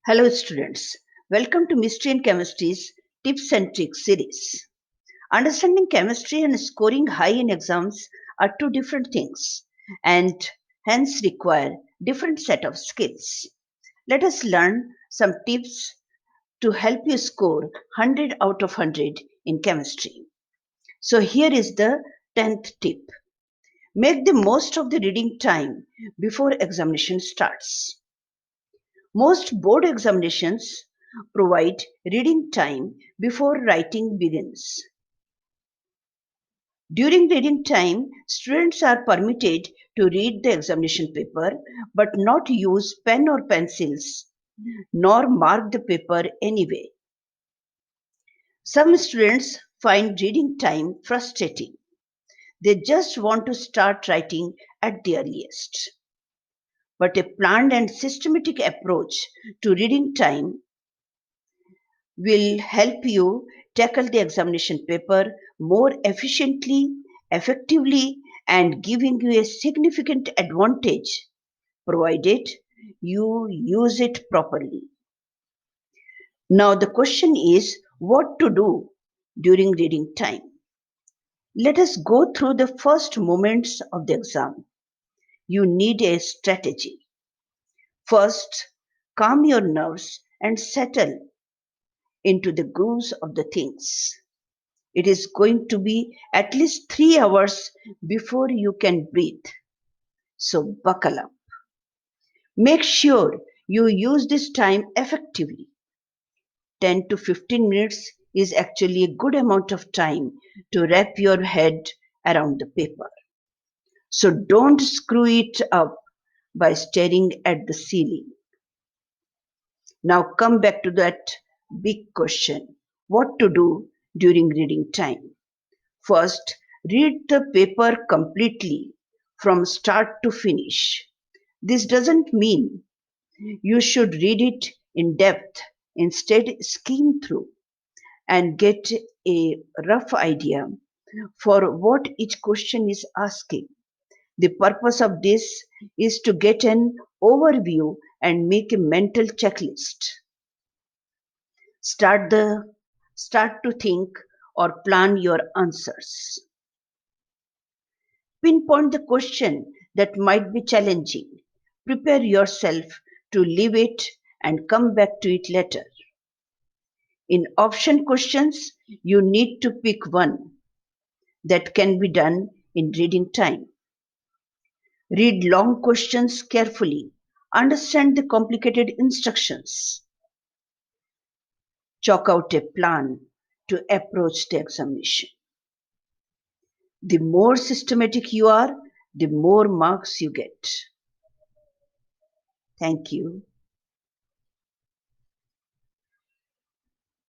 Hello, students. Welcome to Mystery and Chemistry's Tips and Tricks series. Understanding chemistry and scoring high in exams are two different things and hence require different set of skills. Let us learn some tips to help you score 100 out of 100 in chemistry. So here is the 10th tip. Make the most of the reading time before examination starts. Most board examinations provide reading time before writing begins. During reading time, students are permitted to read the examination paper but not use pen or pencils nor mark the paper anyway. Some students find reading time frustrating. They just want to start writing at the earliest. But a planned and systematic approach to reading time will help you tackle the examination paper more efficiently, effectively, and giving you a significant advantage provided you use it properly. Now, the question is what to do during reading time. Let us go through the first moments of the exam. You need a strategy. First, calm your nerves and settle into the grooves of the things. It is going to be at least 3 hours before you can breathe. So buckle up. Make sure you use this time effectively. 10 to 15 minutes is actually a good amount of time to wrap your head around the paper. So don't screw it up by staring at the ceiling. Now come back to that big question. What to do during reading time? First, read the paper completely from start to finish. This doesn't mean you should read it in depth. Instead, skim through and get a rough idea for what each question is asking. The purpose of this is to get an overview and make a mental checklist. Start the start to think or plan your answers. Pinpoint the question that might be challenging. Prepare yourself to leave it and come back to it later. In option questions, you need to pick one that can be done in reading time. Read long questions carefully. Understand the complicated instructions. Chalk out a plan to approach the examination. The more systematic you are, the more marks you get. Thank you.